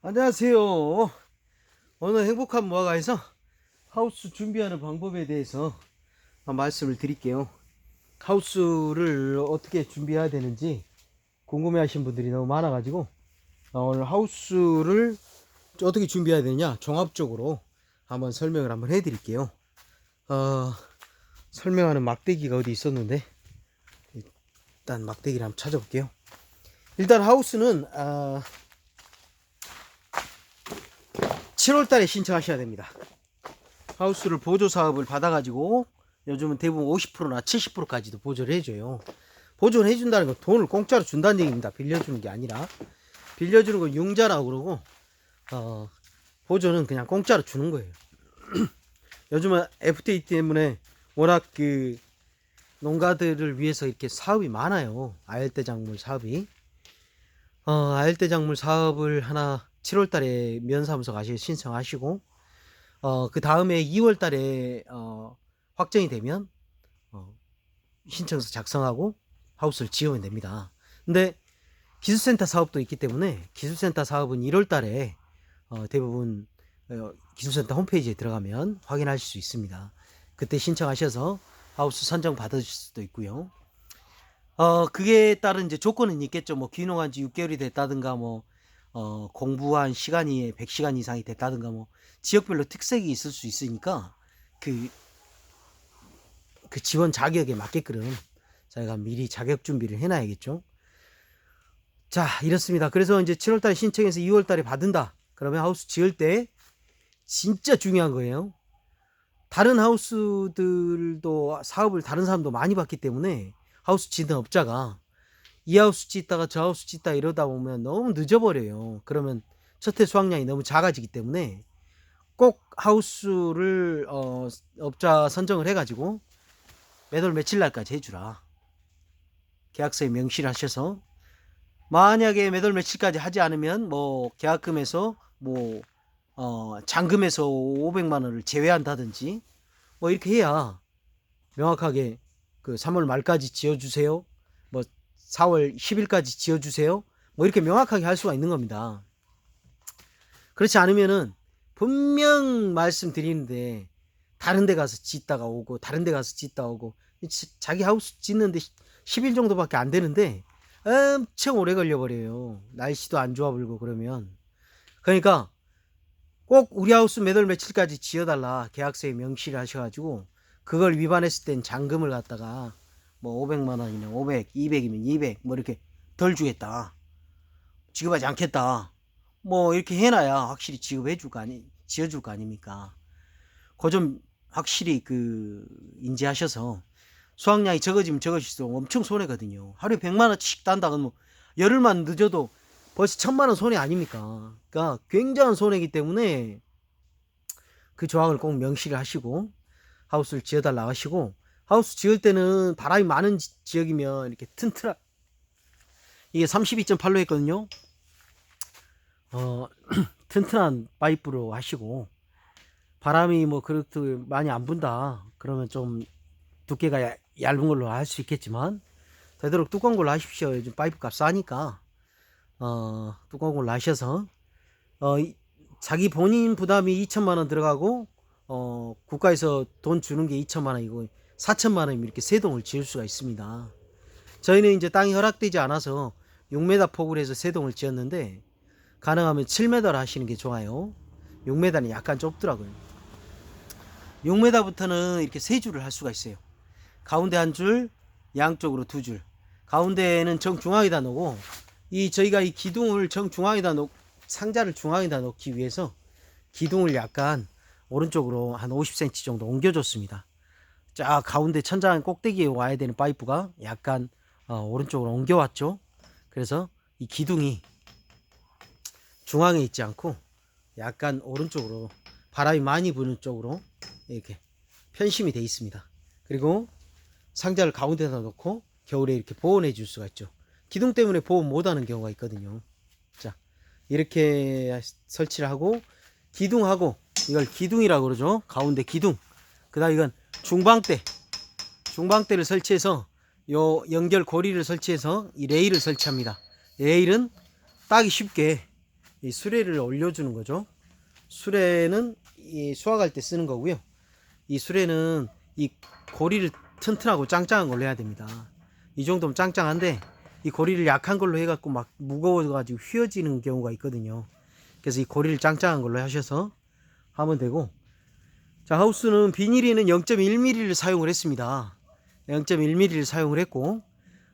안녕하세요. 오늘 행복한 무화과에서 하우스 준비하는 방법에 대해서 말씀을 드릴게요. 하우스를 어떻게 준비해야 되는지 궁금해 하신 분들이 너무 많아가지고 오늘 하우스를 어떻게 준비해야 되느냐 종합적으로 한번 설명을 한번 해드릴게요. 어, 설명하는 막대기가 어디 있었는데 일단 막대기를 한번 찾아볼게요. 일단 하우스는 7월달에 신청하셔야 됩니다. 하우스를 보조 사업을 받아가지고 요즘은 대부분 50%나 70%까지도 보조를 해줘요. 보조를 해준다는 건 돈을 공짜로 준다는 얘기입니다. 빌려주는 게 아니라. 빌려주는 건 융자라고 그러고 보조는 그냥 공짜로 주는 거예요. 요즘은 FTA 때문에 워낙 그 농가들을 위해서 이렇게 사업이 많아요. 아열대작물 사업이. 아열대작물 사업을 하나 7월달에 면사무소 가셔서 신청하시고 그 다음에 2월달에 확정이 되면 신청서 작성하고 하우스를 지으면 됩니다. 근데 기술센터 사업도 있기 때문에 기술센터 사업은 1월달에 대부분 기술센터 홈페이지에 들어가면 확인하실 수 있습니다. 그때 신청하셔서 하우스 선정 받으실 수도 있고요. 그게 따른 이제 조건은 있겠죠. 뭐 귀농한 지 6개월이 됐다든가 뭐 공부한 시간이 100시간 이상이 됐다든가 뭐 지역별로 특색이 있을 수 있으니까 그 지원 자격에 맞게끔 저희가 미리 자격 준비를 해놔야겠죠. 자, 이렇습니다. 그래서 이제 7월달에 신청해서 2월달에 받은다. 그러면 하우스 지을 때 진짜 중요한 거예요. 다른 하우스들도 사업을 다른 사람도 많이 봤기 때문에 하우스 짓는 업자가 이 하우스 짓다가 저 하우스 짓다 이러다 보면 너무 늦어버려요. 그러면 첫해 수확량이 너무 작아지기 때문에 꼭 하우스를 업자 선정을 해가지고 몇 월 며칠 날까지 해주라. 계약서에 명시를 하셔서 만약에 몇 월 며칠까지 하지 않으면 뭐 계약금에서 뭐 잔금에서 500만 원을 제외한다든지 뭐 이렇게 해야 명확하게 그 3월 말까지 지어주세요. 뭐 4월 10일까지 지어주세요. 뭐 이렇게 명확하게 할 수가 있는 겁니다. 그렇지 않으면은 분명 말씀드리는데 다른 데 가서 짓다가 오고 다른 데 가서 짓다 오고 자기 하우스 짓는데 10일 정도밖에 안 되는데 엄청 오래 걸려버려요. 날씨도 안 좋아 보이고 그러면. 그러니까 꼭 우리 하우스 몇 월 며칠까지 지어달라 계약서에 명시를 하셔가지고 그걸 위반했을 땐 잔금을 갖다가 뭐 500만 원이면 500, 200이면 200 뭐 이렇게 덜 주겠다. 지급하지 않겠다. 뭐 이렇게 해놔야 확실히 지급해줄 거 아니, 지어줄 거 아닙니까? 그 좀 확실히 그 인지하셔서 수확량이 적어지면 적어질수록 엄청 손해거든요. 하루에 100만 원씩 딴다 그러면 열흘만 늦어도 벌써 1000만 원 손해 아닙니까? 그러니까 굉장한 손해이기 때문에 그 조항을 꼭 명시를 하시고 하우스를 지어달라 하시고 하우스 지을 때는 바람이 많은 지역이면 이렇게 튼튼한 이게 32.8로 했거든요. 튼튼한 파이프로 하시고 바람이 뭐 그렇게 많이 안 분다 그러면 좀 두께가 얇은 걸로 할 수 있겠지만 되도록 두꺼운 걸로 하십시오. 요즘 파이프 값 싸니까 두꺼운 걸로 하셔서 자기 본인 부담이 2천만 원 들어가고 국가에서 돈 주는 게 2천만 원이고 4천만 원이면 이렇게 세 동을 지을 수가 있습니다. 저희는 이제 땅이 허락되지 않아서 6m 폭으로 해서 세 동을 지었는데 가능하면 7m를 하시는 게 좋아요. 6m는 약간 좁더라고요. 6m부터는 이렇게 세 줄을 할 수가 있어요. 가운데 한 줄, 양쪽으로 두 줄. 가운데는 정중앙에다 놓고 저희가 이 기둥을 정중앙에다 놓고 상자를 중앙에다 놓기 위해서 기둥을 약간 오른쪽으로 한 50cm 정도 옮겨줬습니다. 자, 가운데 천장 꼭대기에 와야 되는 파이프가 약간 오른쪽으로 옮겨왔죠. 그래서 이 기둥이 중앙에 있지 않고 약간 오른쪽으로 바람이 많이 부는 쪽으로 이렇게 편심이 되어 있습니다. 그리고 상자를 가운데다 놓고 겨울에 이렇게 보온해 줄 수가 있죠. 기둥 때문에 보온 못하는 경우가 있거든요. 자, 이렇게 설치를 하고 기둥하고 이걸 기둥이라고 그러죠. 가운데 기둥. 그 다음 이건 중방대를 설치해서 요 연결 고리를 설치해서 이 레일을 설치합니다. 레일은 따기 쉽게 이 수레를 올려주는 거죠. 수레는 이 수확할 때 쓰는 거고요. 이 수레는 이 고리를 튼튼하고 짱짱한 걸로 해야 됩니다. 이 정도면 짱짱한데 이 고리를 약한 걸로 해갖고 막 무거워가지고 휘어지는 경우가 있거든요. 그래서 이 고리를 짱짱한 걸로 하셔서 하면 되고, 자, 하우스는 비닐에는 0.1mm를 사용을 했습니다. 0.1mm를 사용을 했고,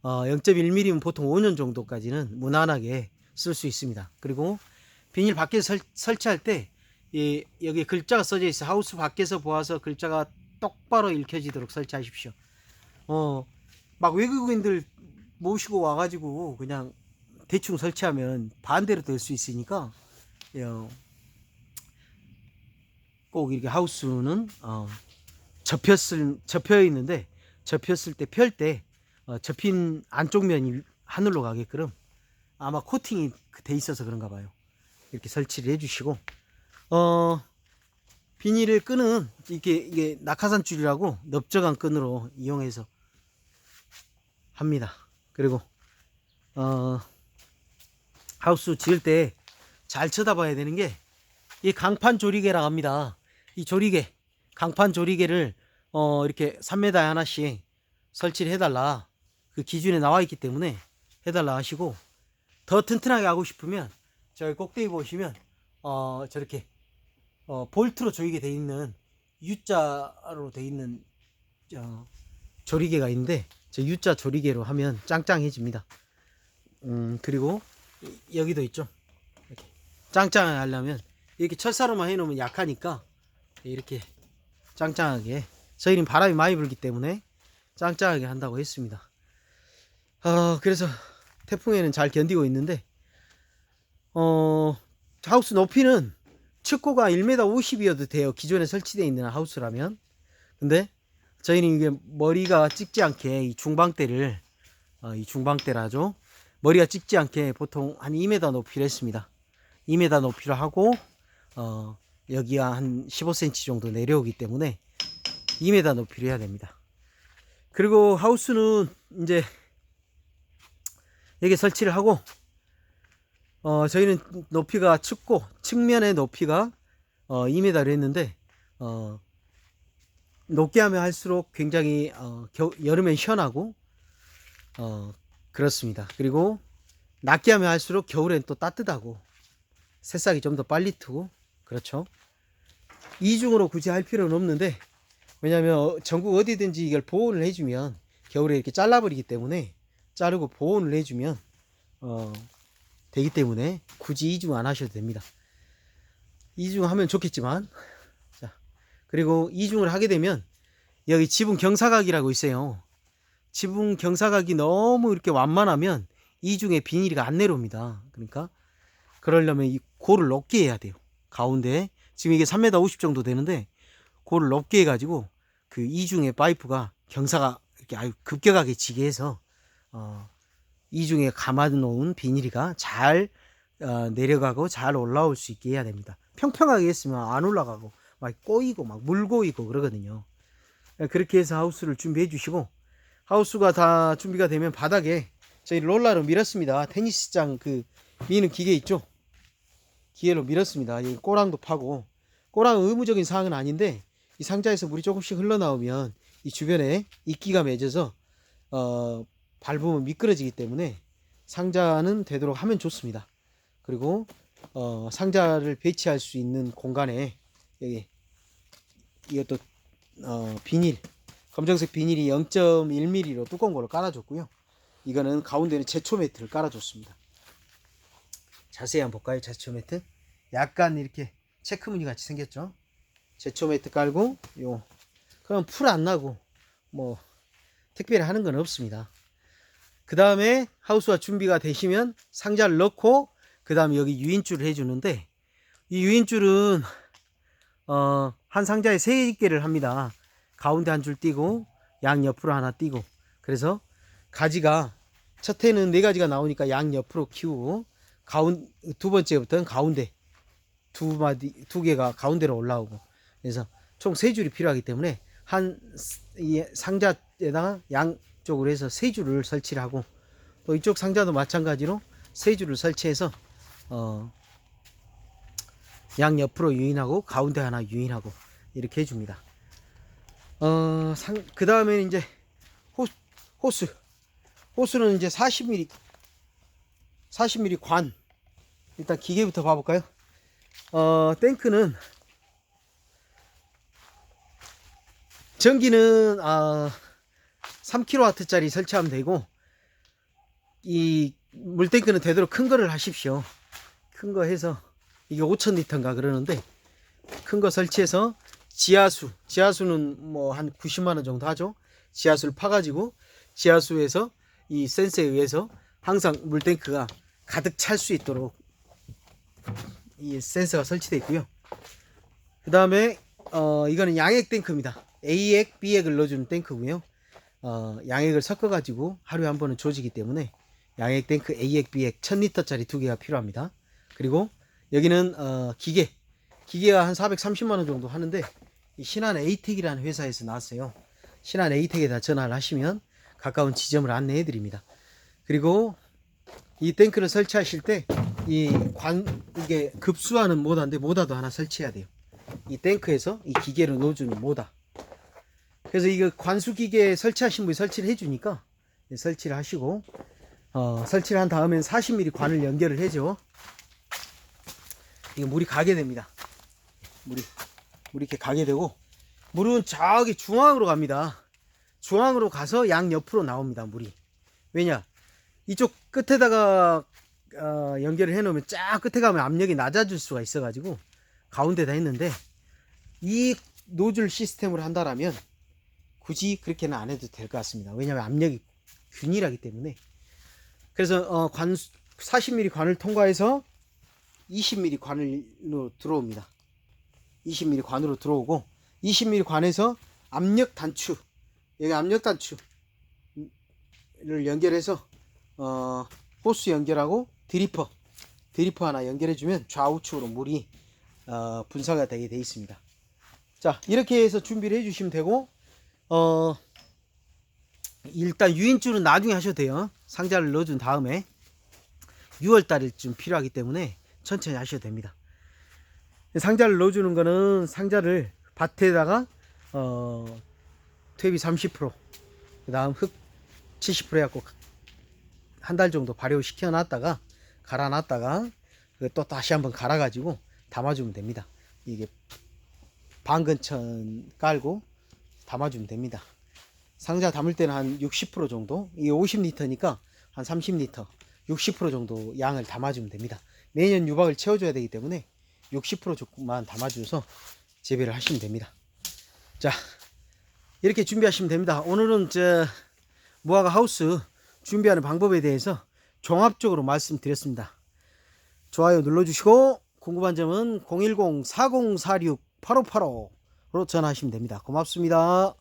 0.1mm면 보통 5년 정도까지는 무난하게 쓸 수 있습니다. 그리고 비닐 밖에서 설치할 때 여기 글자가 써져 있어요. 하우스 밖에서 보아서 글자가 똑바로 읽혀지도록 설치하십시오. 막 외국인들 모시고 와가지고 그냥 대충 설치하면 반대로 될 수 있으니까 꼭 이렇게 하우스는 접혀 있는데 접혔을 때 펼 때 접힌 안쪽 면이 하늘로 가게끔 아마 코팅이 돼 있어서 그런가 봐요. 이렇게 설치를 해주시고, 비닐을 끈은 이게 낙하산 줄이라고 넓적한 끈으로 이용해서 합니다. 그리고 하우스 지을 때 잘 쳐다봐야 되는 게 이 강판 조리개라고 합니다. 이 조리개, 강판 조리개를 이렇게 3m에 하나씩 설치를 해달라, 그 기준에 나와 있기 때문에 해달라 하시고, 더 튼튼하게 하고 싶으면 저기 꼭대기 보시면 저렇게 볼트로 조이게 돼 있는 U자로 돼 있는 조리개가 있는데 저 U자 조리개로 하면 짱짱해집니다. 그리고 여기도 있죠. 이렇게 짱짱하게 하려면 이렇게 철사로만 해놓으면 약하니까 이렇게 짱짱하게, 저희는 바람이 많이 불기 때문에 짱짱하게 한다고 했습니다. 그래서 태풍에는 잘 견디고 있는데, 하우스 높이는 측고가 1m 50이어도 돼요. 기존에 설치되어 있는 하우스라면. 근데 저희는 이게 머리가 찍지 않게 이 중방대를, 이 중방대라죠. 머리가 찍지 않게 보통 한 2m 높이로 했습니다. 2m 높이로 하고, 여기가 한 15cm 정도 내려오기 때문에 2m 높이로 해야 됩니다. 그리고 하우스는 이제 여기 설치를 하고, 저희는 높이가 측면의 높이가 2m를 했는데, 높게 하면 할수록 굉장히 여름엔 시원하고 그렇습니다. 그리고 낮게 하면 할수록 겨울엔 또 따뜻하고 새싹이 좀 더 빨리 트고 그렇죠. 이중으로 굳이 할 필요는 없는데, 왜냐하면 전국 어디든지 이걸 보온을 해주면 겨울에 이렇게 잘라버리기 때문에 자르고 보온을 해주면 되기 때문에 굳이 이중 안 하셔도 됩니다. 이중 하면 좋겠지만, 자, 그리고 이중을 하게 되면 여기 지붕 경사각이라고 있어요. 지붕 경사각이 너무 이렇게 완만하면 이중에 비닐이 안 내려옵니다. 그러니까 그러려면 이 고를 높게 해야 돼요. 가운데 지금 이게 3m 50 정도 되는데 고를 높게 해가지고 그 이중의 파이프가 경사가 이렇게 아주 급격하게 지게 해서 이중에 감아놓은 비닐이가 잘 내려가고 잘 올라올 수 있게 해야 됩니다. 평평하게 했으면 안 올라가고 막 꼬이고 막 물 고이고 그러거든요. 그렇게 해서 하우스를 준비해 주시고, 하우스가 다 준비가 되면 바닥에 저희 롤러로 밀었습니다. 테니스장 그 미는 기계 있죠. 기계로 밀었습니다. 이 꼬랑도 파고, 꼬랑은 의무적인 사항은 아닌데 이 상자에서 물이 조금씩 흘러나오면 이 주변에 이끼가 맺어서 밟으면 미끄러지기 때문에 상자는 되도록 하면 좋습니다. 그리고 상자를 배치할 수 있는 공간에 여기 이것도 비닐, 검정색 비닐이 0.1mm로 두꺼운 걸로 깔아줬고요. 이거는 가운데는 제초 매트를 깔아줬습니다. 자세히 한번 볼까요? 제초 매트 약간 이렇게 체크무늬 같이 생겼죠. 제초 매트 깔고 그럼 풀 안 나고 뭐 특별히 하는 건 없습니다. 그 다음에 하우스가 준비가 되시면 상자를 넣고 그 다음에 여기 유인줄을 해주는데, 이 유인줄은 한 상자에 3개를 합니다. 가운데 한 줄 띄고 양 옆으로 하나 띄고, 그래서 가지가 첫 해는 4가지가 나오니까 양 옆으로 키우고, 두 번째부터는 가운데 2개가 가운데로 올라오고, 그래서 총 3줄이 필요하기 때문에 이 상자에다가 양쪽으로 해서 3줄을 설치를 하고, 또 이쪽 상자도 마찬가지로 3줄을 설치해서 양 옆으로 유인하고 가운데 하나 유인하고 이렇게 해줍니다. 그 다음에 이제 호스는 이제 40mm 관. 일단 기계부터 봐볼까요? 탱크는 전기는 3kW 짜리 설치하면 되고, 이 물탱크는 되도록 큰 거를 하십시오. 큰 거 해서, 이게 5000리터인가 그러는데 큰 거 설치해서 지하수는 뭐 한 90만원 정도 하죠. 지하수를 파가지고 지하수에서 이 센서에 의해서 항상 물탱크가 가득 찰 수 있도록 이 센서가 설치되어 있고요. 그 다음에 이거는 양액 탱크입니다. A액, B액을 넣어주는 탱크고요. 양액을 섞어가지고 하루에 한 번은 조지기 때문에 양액 탱크 A액, B액 1000리터짜리 두 개가 필요합니다. 그리고 여기는 기계가 한 430만원 정도 하는데, 이 신한 에이텍이라는 회사에서 나왔어요. 신한 에이텍에다 전화를 하시면 가까운 지점을 안내해 드립니다. 그리고 이 탱크를 설치하실 때 이게 급수하는 모다인데, 모다도 하나 설치해야 돼요. 이 탱크에서 이 기계를 넣어주는 모다. 그래서 이거 관수 기계 설치하신 분이 설치를 해주니까 설치를 하시고, 설치를 한 다음엔 40mm 관을 연결을 해줘. 이거 물이 가게 됩니다. 물이 이렇게 가게 되고, 물은 저기 중앙으로 갑니다. 중앙으로 가서 양 옆으로 나옵니다. 물이. 왜냐, 이쪽 끝에다가 연결을 해 놓으면 쫙 끝에 가면 압력이 낮아질 수가 있어 가지고 가운데다 했는데, 이 노즐 시스템으로 한다라면 굳이 그렇게는 안 해도 될 것 같습니다. 왜냐하면 압력이 균일하기 때문에. 그래서 40mm 관을 통과해서 20mm 관으로 들어옵니다. 20mm 관으로 들어오고, 20mm 관에서 압력 단추, 여기 압력 단추를 연결해서 호스 연결하고 드리퍼 하나 연결해주면 좌우측으로 물이 분사가 되게 되어 있습니다. 자, 이렇게 해서 준비를 해주시면 되고, 일단 유인줄은 나중에 하셔도 돼요. 상자를 넣어준 다음에 6월달쯤 필요하기 때문에 천천히 하셔도 됩니다. 상자를 넣어주는 거는, 상자를 밭에다가 퇴비 30%, 그 다음 흙 70% 해갖고 한 달 정도 발효시켜 놨다가 갈아놨다가 또 다시 한번 갈아가지고 담아주면 됩니다. 이게 방근천 깔고 담아주면 됩니다. 상자 담을 때는 한 60% 정도, 이게 50리터니까 한 30리터 60% 정도 양을 담아주면 됩니다. 매년 유박을 채워줘야 되기 때문에 60% 조금만 담아줘서 재배를 하시면 됩니다. 자, 이렇게 준비하시면 됩니다. 오늘은 무화과 하우스 준비하는 방법에 대해서 종합적으로 말씀드렸습니다. 좋아요 눌러주시고, 궁금한 점은 010-4046-8585로 전화하시면 됩니다. 고맙습니다.